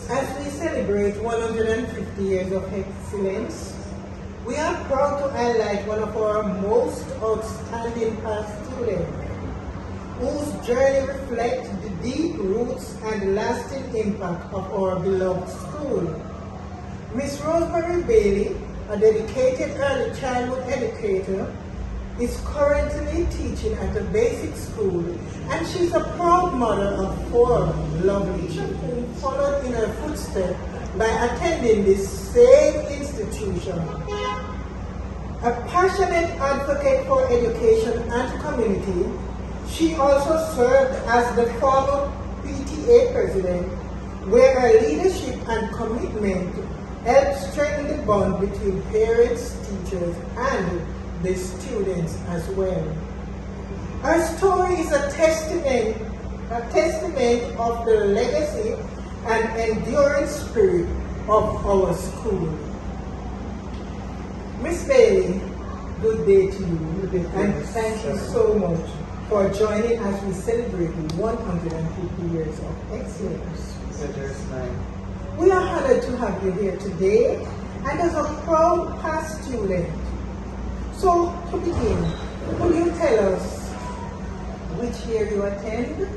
As we celebrate 150 years of excellence, we are proud to highlight one of our most outstanding past students, whose journey reflects the deep roots and lasting impact of our beloved school. Miss Rosemarie Bailey, a dedicated early childhood educator, is currently teaching at a basic school, and she's a proud mother of 4 lovely children, followed in her footsteps by attending this same institution. A passionate advocate for education and community, she also served as the former PTA president, where her leadership and commitment helped strengthen the bond between parents, teachers, and the students as well. Her story is a testament of the legacy and enduring spirit of our school. Miss Bailey, good day to you, and thank you so much for joining as we celebrate 150 years of excellence. We are honored to have you here today, and as a proud past student. So, to begin, could you tell us which year you attend?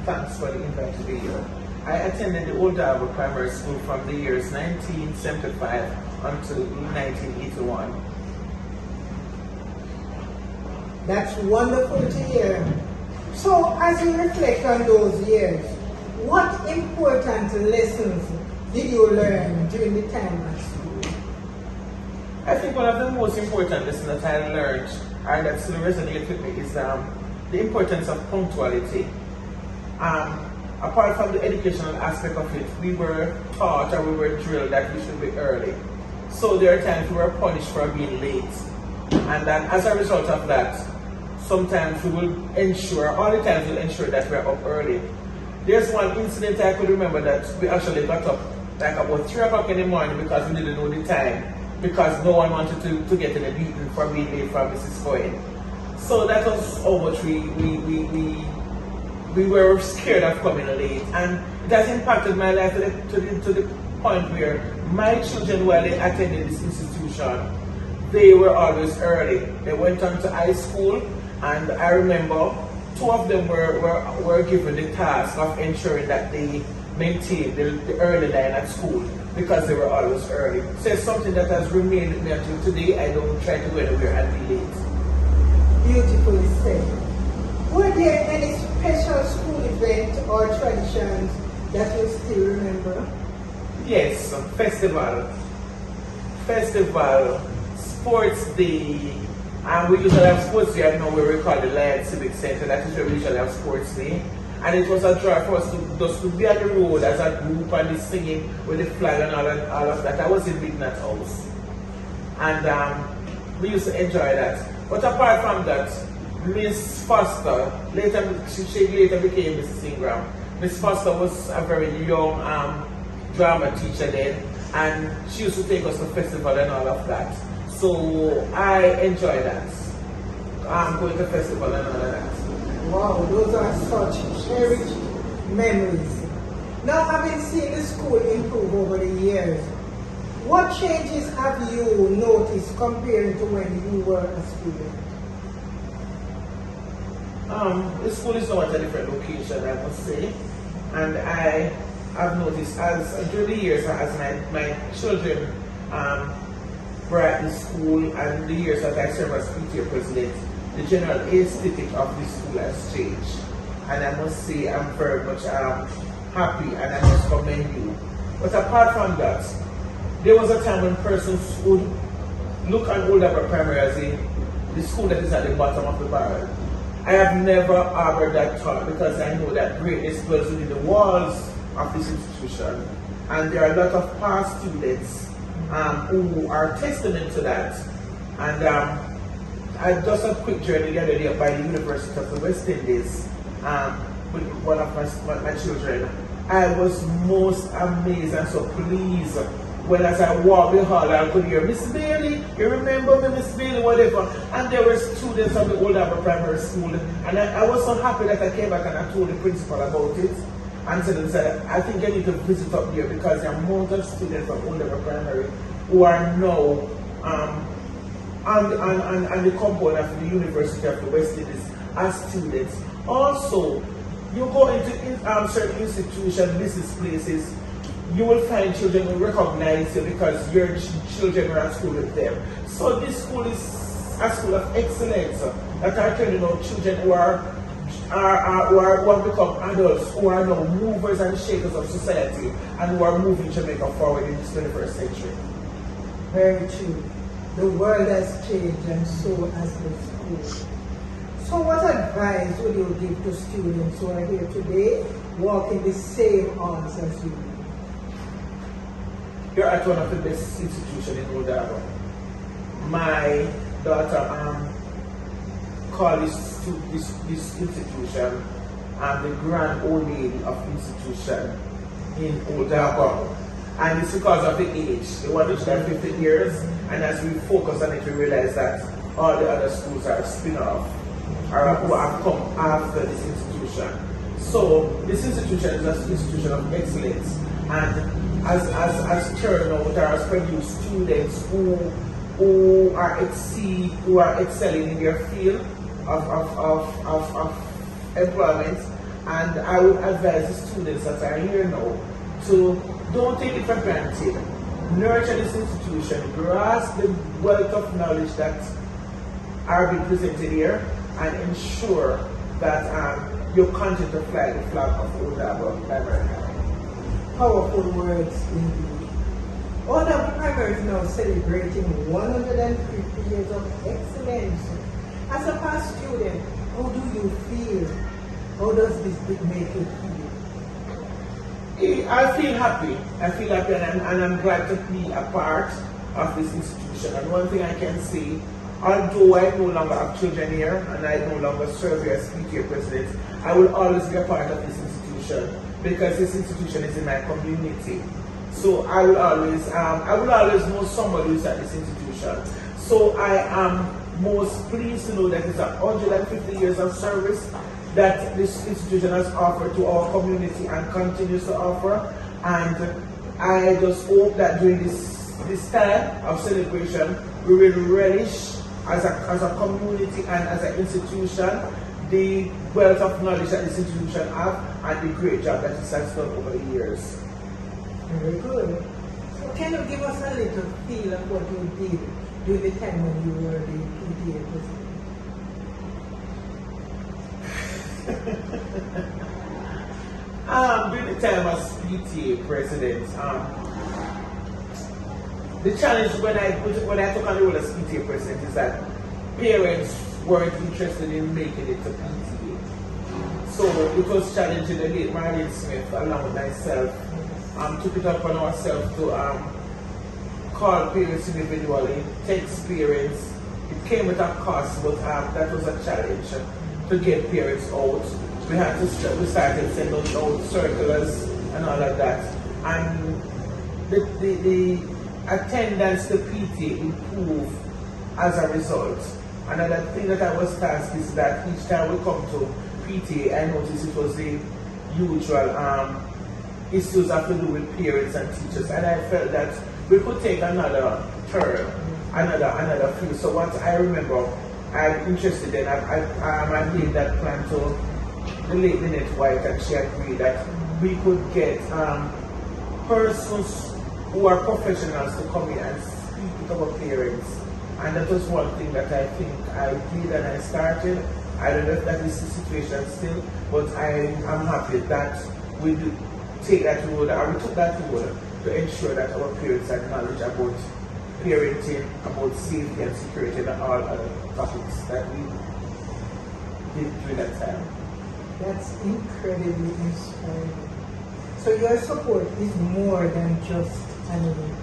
Thanks for the invite to be here. I attended the Old Harbour Primary School from the years 1975 until 1981. That's wonderful to hear. So, as you reflect on those years, what important lessons did you learn during the time at school? I think one of the most important lessons that I learned, and that still resonates with me, is the importance of punctuality. Apart from the educational aspect of it, we were taught or we were drilled that we should be early. So there are times we were punished for being late. And then as a result of that, sometimes we will ensure, all the times we'll ensure that we're up early. There's one incident I could remember that we actually got up like about 3 o'clock in the morning because we didn't know the time, because no one wanted to get in a beating for being late for Mrs. Coyne. So that was how much we were scared of coming late, and it has impacted my life to the point where my children, while they attended this institution, they were always early. They went on to high school, and I remember 2 of them were given the task of ensuring that they maintained the early line at school because they were always early. So it's something that has remained with me until today. I don't try to go anywhere and be late. Beautifully said. Were there any special school events or traditions that you still remember? Yes, festival, sports day. We usually have sports day. I know where we call the Lion Civic Center. That is where we usually have sports day. And it was a joy for us to be on the road as a group and singing with the flag and all of that. I was in Midnight House. And we used to enjoy that. But apart from that, Miss Foster, she later became Mrs. Ingram. Miss Foster was a very young drama teacher then, and she used to take us to festival and all of that. So I enjoy that. Going to festival and all of that. Wow, those are such cherished memories. Now, having seen the school improve over the years, what changes have you noticed compared to when you were a student? The school is now at a different location, I must say, and I have noticed during the years as my children were at the school and the years that I served as PTA president, the general aesthetic of the school has changed, and I must say I'm very much happy, and I must commend you. But apart from that, there was a time when persons would look at Old Harbour Primary as the school that is at the bottom of the barrel. I have never harbored that thought because I know that greatness dwells within the walls of this institution, and there are a lot of past students who are testament to that. And I just a quick journey the other day by the University of the West Indies with one of my children. I was most amazed and so pleased when as I walked the hall I could hear, "Miss Bailey, you remember me, Miss Bailey," whatever. And there were students of the Old Harbour Primary School, and I was so happy that I came back and I told the principal about it. and said, I think I need to visit up there because the amount of students from O-level primary who are now on the compound of the University of the West Indies as students. Also, you go into certain institutions, business places, you will find children who recognize you because your children are at school with them. So this school is a school of excellence that are training out children who have become adults, who are now movers and shakers of society, and who are moving Jamaica forward in this 21st century. Very true. The world has changed and so has the school. So what advice would you give to students who are here today walking the same arms as you? You're at one of the best institutions in Ohps. My daughter called this institution the grand old lady of institution in Ohps. And it's because of the age. They want to start 50 years, and as we focus on it, we realize that all the other schools are spin-off or who have come after this institution. So this institution is an institution of excellence, and as turned out or has produced students who are excelling in their field of employment. And I would advise the students that are here now to don't take it for granted. Nurture this institution, grasp the wealth of knowledge that are being presented here, and ensure that you continue to fly the flag of Ohps Primary. Powerful words indeed. Ohps Primary is now celebrating 150 years of excellence. As a past student, how do you feel? How does this make you feel? I feel happy. And I'm glad to be a part of this institution. And one thing I can say, although I no longer have children here and I no longer serve here as PTA president, I will always be a part of this institution because this institution is in my community. So I will always know somebody who is at this institution. So I am most pleased to know that it's 150 years of service that this institution has offered to our community and continues to offer. And I just hope that during this time of celebration, we will relish as a community and as an institution the wealth of knowledge that this institution has and the great job that it has done over the years. Very good. So can you give us a little feel of what you did during the time when you were the PTA president? During the time as PTA president, the challenge when I took on the role as PTA president is that parents weren't interested in making it to PTA. So it was challenging. The late Marlene Smith, along with myself, took it upon ourselves to call parents individually, text parents. It came at a cost, but that was a challenge to get parents out. We started sending out circulars and all of that. And the attendance to PT improved as a result. Another thing that I was tasked is that each time we come to PT, I noticed it was the usual issues have to do with parents and teachers, and I felt that we could take another turn, another field. So what I remember, I'm interested in, I gave that plan to the late Lynette White, and she agreed that we could get persons who are professionals to come in and speak with our parents. And that was one thing that I think I did and I started. I don't know if that is the situation still, but I am happy that we did take that road, and we took that road to ensure that our parents had knowledge about parenting, about safety and security, and all other topics that we did during that time. That's incredibly inspiring. So your support is more than just an event.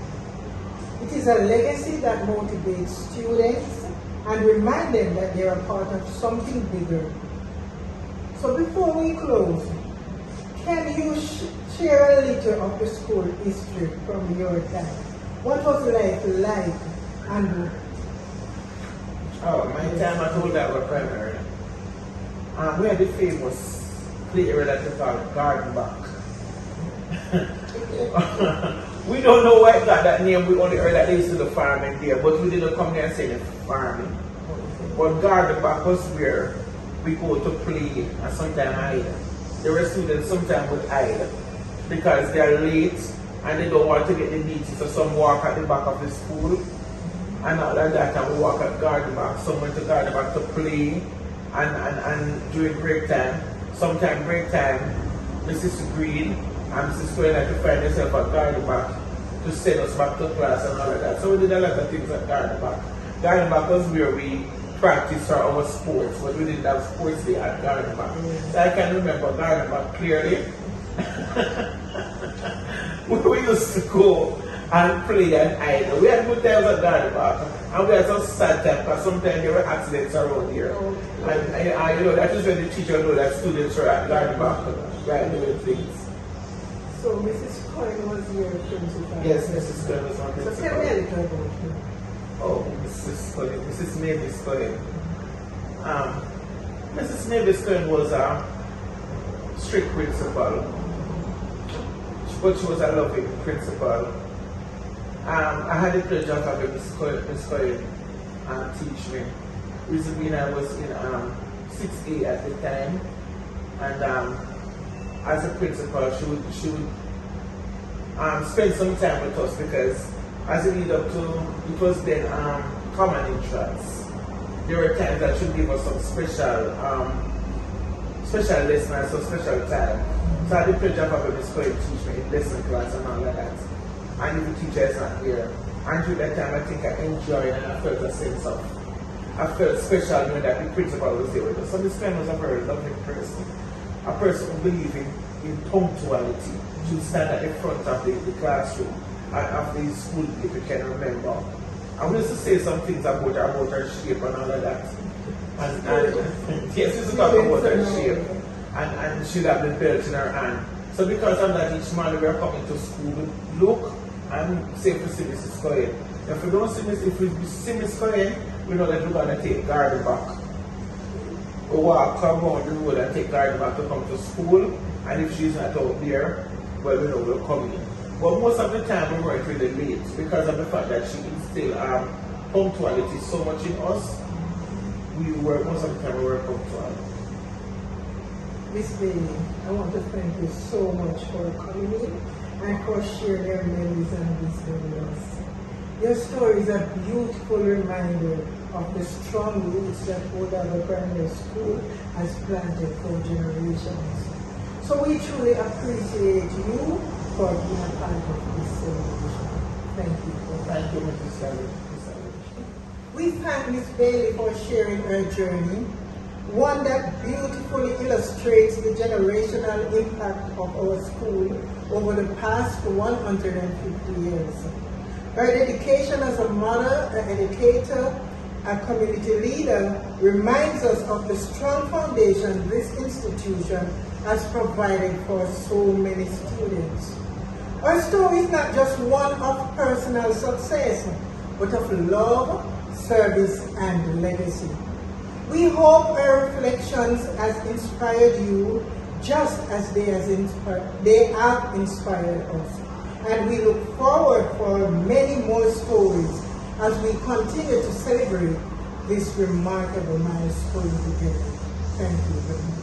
It is a legacy that motivates students and reminds them that they are part of something bigger. So before we close, can you share a little of the school history from your time? What was life like, Andrew? Oh, my time at Ohps Primary. We had the famous play area that we call Garden Back. We don't know why it got that name. We only heard that they used to do the farming there, but we didn't come there and say the farming. But garden back was where we go to play and sometimes hide. There were students sometimes would hide because they are late and they don't want to get the meeting, so some walk at the back of the school and all of that, and we walk at garden back. Some went to garden back to play and during break time. Sometimes break time, Mrs. Green and Mrs. Cohen had to find herself at garden back to send us back to class and all of that. So we did a lot of things at garden back. Garden back was where we practiced our sports, but we didn't have sports day at garden back. So I can remember garden back clearly. We used to go and play and hide. We had good times at garden back, and we had some sad times because sometimes there were accidents around here. And you know, that is when the teacher know that students were at garden back doing things. So Mrs. Cohen was your principal? Yes, Mrs. Cohen was my principal. So tell me a little about her. Oh, Mrs. Cohen, Mrs. Mavis Cohen. Mrs. Mavis Cohen was a strict principal, but she was a loving principal. I had the pleasure of having Miss Cohen teach me. Reason being, I was in 6A at the time, and as a principal, she would spend some time with us because as it lead up to, it was then common entrance. There were times that she would give us some special lessons, some special time. So I had the pleasure of having Miss Cohen teach me in lesson class and all of that. And if the teacher is not here. And during that time, I think I enjoyed and I felt a sense of, I felt special knowing that the principal was there with us. So Miss Cohen was a very loving person. A person who believed in punctuality. She would stand at the front of the classroom and of the school, if you can remember. I wanted to say some things about her shape and all of that. And yes, we used to talk about her shape. And she'd have the belt in her hand. So because of that, each morning we are coming to school, we look and say if we see Mrs. Cohen. If we don't see Miss Cohen, we know that we're going to take garden back. We walk around the road and take garden back to come to school. And if she's not out there, well, we know we'll come in. But most of the time we weren't really late because of the fact that she instilled punctuality so much in us. Most of the time we were punctual. Miss Bailey, I want to thank you so much for coming in and for sharing your memories and wisdom with us. Your story is a beautiful reminder of the strong roots that Harbour Primary School has planted for generations. So we truly appreciate you for being a part of this celebration. Thank you. Thank you, Mrs. Sally. We thank Miss Bailey for sharing her journey, one that beautifully illustrates the generational impact of our school over the past 150 years. Her dedication as a mother, an educator, a community leader reminds us of the strong foundation this institution has provided for so many students. Our story is not just one of personal success, but of love, service, and legacy. We hope our reflections has inspired you just as they have inspired us. And we look forward for many more stories as we continue to celebrate this remarkable milestone together. Thank you very much.